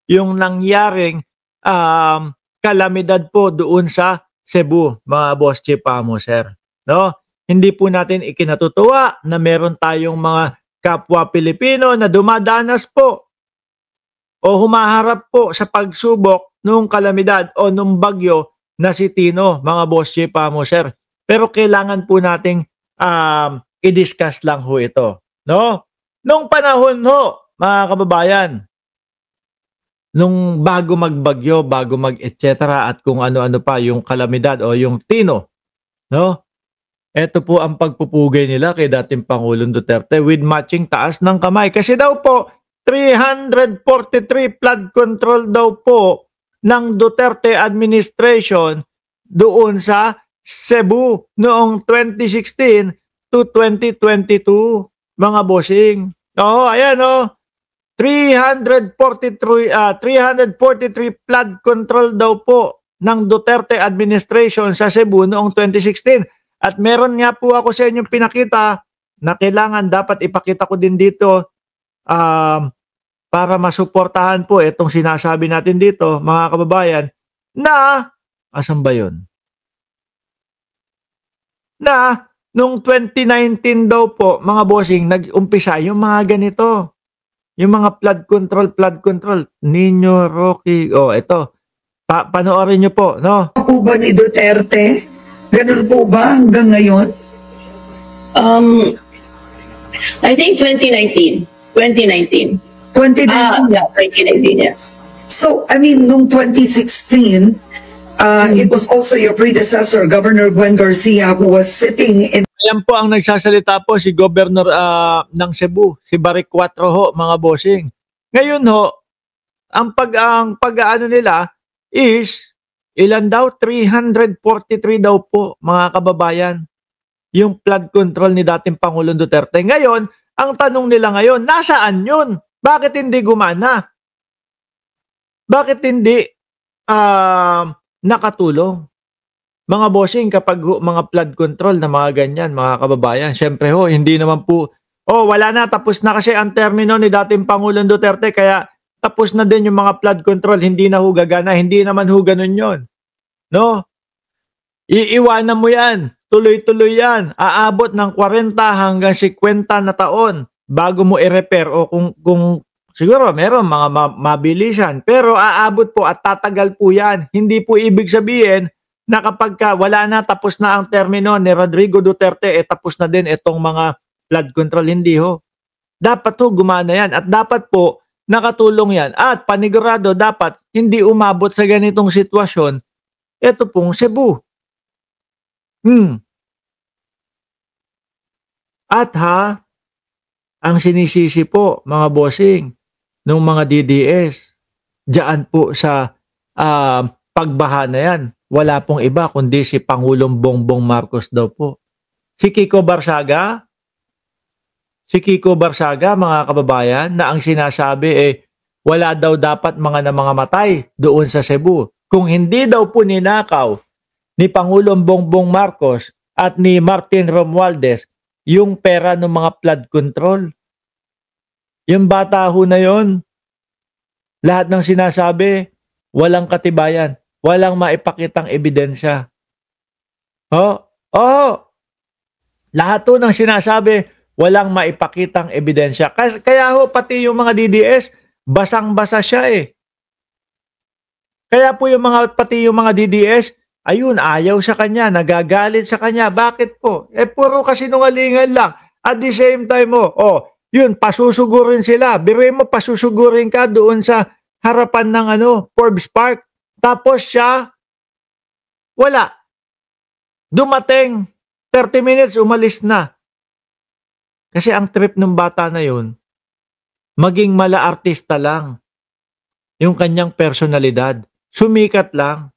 yung nangyaring kalamidad po doon sa Cebu, mga Boss Chief Amo, sir. No? Hindi po natin ikinatutuwa na meron tayong mga kapwa Pilipino na dumadanas po o humaharap po sa pagsubok nung kalamidad o nung bagyo na si Tino, mga Boss Chief Amo, sir. Pero kailangan po nating i-discuss lang ho ito. No? Nung panahon ho, mga kababayan, nung bago magbagyo, bago mag-et cetera at kung ano-ano pa yung kalamidad o yung Tino, no? Ito po ang pagpupugay nila kay dating Pangulong Duterte with matching taas ng kamay. Kasi daw po, 343 flood control daw po ng Duterte administration doon sa Cebu noong 2016 to 2022, mga bossing. Oo, ayan o. 343 flood control daw po ng Duterte administration sa Cebu noong 2016. At meron nga po ako sa inyong pinakita na kailangan dapat ipakita ko din dito para masuportahan po itong sinasabi natin dito, mga kababayan, na, asan ba yun? Na, noong 2019 daw po, mga bossing, nag-umpisa yung mga ganito. Yung mga flood control, Nino, Rocky, ito. Panoorin nyo po, no? Po ba ni Duterte? Ganun po ba hanggang ngayon? I think 2019. 2019. 2019? Yeah, 2019, yes. So, I mean, nung 2016, it was also your predecessor, Governor Gwen Garcia, who was sitting in... Ayan po ang nagsasalita po si Governor ng Cebu, si Barik 4 ho, mga bossing. Ngayon ho, ang pag-aano nila is, ilan daw? 343 daw po, mga kababayan, yung flood control ni dating Pangulong Duterte. Ngayon, ang tanong nila ngayon, nasaan yun? Bakit hindi gumana? Bakit hindi nakatulong? Mga bossing, kapag mga flood control na mga ganyan, mga kababayan, syempre ho, hindi naman po, wala na, tapos na kasi ang termino ni dating Pangulong Duterte, kaya tapos na din yung mga flood control, hindi na ho gagana, hindi naman ho ganun yun. No? Iiwanan mo yan, tuloy-tuloy yan, aabot ng 40 hanggang 50 na taon bago mo i-repair o kung siguro meron mga mabilisan, pero aabot po at tatagal po yan. Hindi po ibig sabihin na kapag wala na, tapos na ang termino ni Rodrigo Duterte, tapos na din itong mga flood control. Hindi ho. Dapat ho gumana yan at dapat po nakatulong yan at panigurado dapat hindi umabot sa ganitong sitwasyon ito pong Cebu. At ang sinisisi po, mga bossing, ng mga DDS, diyan po sa pagbaha na yan, wala pong iba kundi si Pangulong Bongbong Marcos daw po. Si Kiko Barsaga, mga kababayan, na ang sinasabi wala daw dapat mga matay doon sa Cebu. Kung hindi daw po ninakaw ni Pangulong Bongbong Marcos at ni Martin Romualdez yung pera ng mga flood control. Yung bata ho na yon, lahat ng sinasabi, walang katibayan, walang maipakitang ebidensya. Lahat ho ng sinasabi, walang maipakitang ebidensya. Kaya ho, pati yung mga DDS, basang-basa siya Kaya po pati yung mga DDS, ayun, ayaw sa kanya, nagagalit sa kanya. Bakit po? Puro kasinungalingan lang. At the same time yun, pasusugurin sila. Biruin mo, pasusugurin ka doon sa harapan ng Forbes Park. Tapos siya, wala. Dumating, 30 minutes, umalis na. Kasi ang trip ng bata na yun, maging mala-artista lang. Yung kanyang personalidad. Sumikat lang.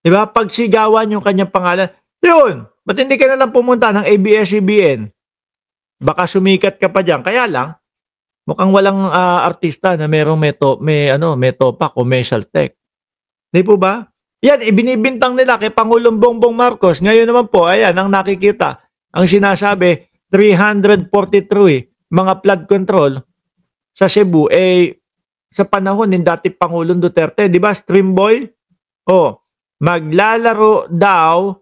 Diba? Pagsigawan yung kanyang pangalan, yun, ba't hindi ka na lang pumunta ng ABS-CBN? Baka sumikat ka pa dyan. Kaya lang, mukhang walang artista na may topak o commercial tech. Di po ba? Yan, ibinibintang nila kay Pangulong Bongbong Marcos. Ngayon naman po, ayan, ang nakikita, ang sinasabi, 343 mga flood control sa Cebu, sa panahon ng dati Pangulong Duterte, di ba, Stream Boy? Oh, maglalaro daw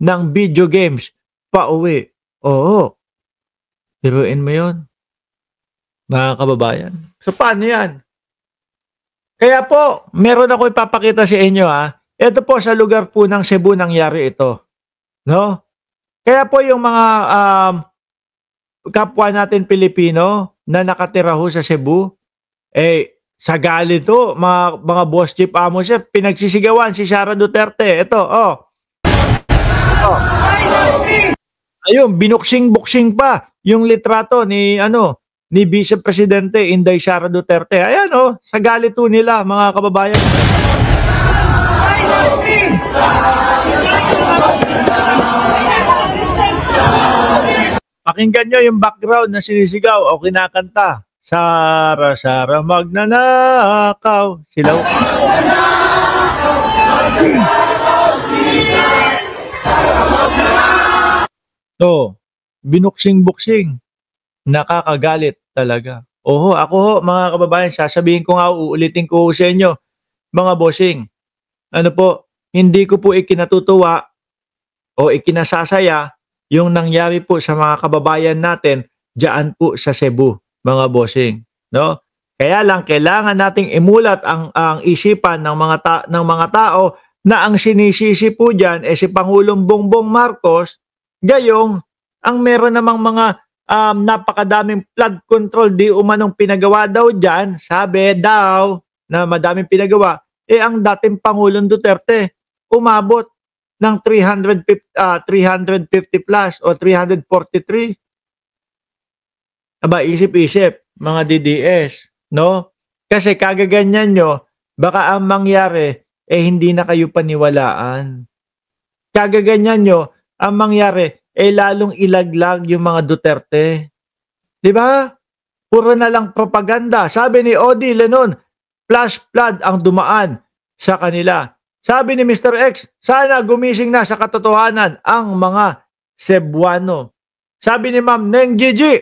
ng video games pauwi. Oo. Biruin mo yun, mga kababayan. So, paano yan? Kaya po, meron ako ipapakita sa inyo, ha. Ito po sa lugar po ng Cebu nangyari ito. No? Kaya po yung mga kapwa natin Pilipino na nakatira ho sa Cebu, sa galit to, mga boss chief amo siya, pinagsisigawan si Sara Duterte. Ito, oh. Ayun, binuksing-buksing pa yung litrato ni Vice Presidente Inday Sara Duterte. Ayan, oh, sa galit to nila, mga kababayan. Pakinggan nyo yung background na sinisigaw o kinakanta. Sara, Sara, magnanakaw. Silaw. So, binuksing-buksing. Nakakagalit talaga. Oho, ako ho, mga kababayan, sasabihin ko nga, uulitin ko sa inyo, mga bossing. Ano po, hindi ko po ikinatutuwa o ikinasasaya yung nangyari po sa mga kababayan natin diyan po sa Cebu, mga bossing, no? Kaya lang kailangan nating imulat ang isipan ng mga tao na ang sinisisi po diyan si Pangulong Bongbong Marcos, gayong ang meron namang mga napakadaming flood control di umanong pinagawa daw diyan, sabi daw na madaming pinagawa, ang dating Pangulong Duterte umabot ng 350 plus o 343. Aba, isip-isip, mga DDS, no? Kasi kagaganyan nyo, baka ang mangyari, hindi na kayo paniwalaan. Kagaganyan nyo, ang mangyari, lalong ilaglag yung mga Duterte. Di ba? Puro na lang propaganda. Sabi ni Odile noon, flash flood ang dumaan sa kanila. Sabi ni Mr. X, sana gumising na sa katotohanan ang mga Cebuano. Sabi ni Ma'am Neng Gigi,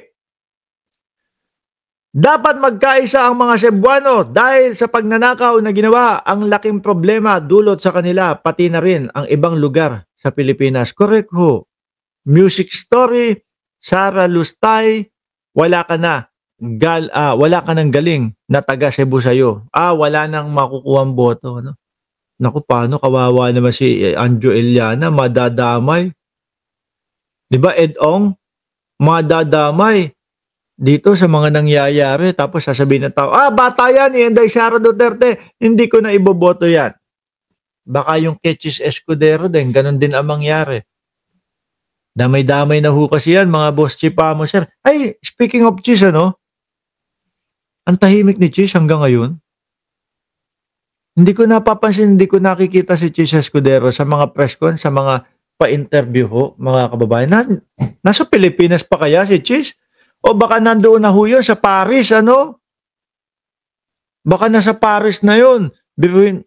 dapat magkaisa ang mga Cebuano dahil sa pagnanakaw na ginawa, ang laking problema dulot sa kanila, pati na rin ang ibang lugar sa Pilipinas. Correct ho. Music story, Sara Lustay, wala ka na. Wala ka ng galing na taga Cebu sa'yo. Wala nang makukuhang boto. No? Naku, paano? Kawawa naman si Anjo Eliana, madadamay. Di ba, Edong? Madadamay dito sa mga nangyayari. Tapos sasabihin ng tao, bata yan, Inday Sara Duterte, hindi ko na iboboto yan. Baka yung Ketchis Escudero din, ganun din ang mangyari. Damay-damay na ho kasi yan, mga boss chief mo, sir. Ay, speaking of cheese, ang tahimik ni Cheese hanggang ngayon. Hindi ko napapansin, hindi ko nakikita si Cheese Escudero sa mga press con, sa mga pa-interview ho, mga kababayan. Nasa Pilipinas pa kaya si Cheese? O baka nandoon na ho yun sa Paris, Baka nasa Paris na yun. Biruin,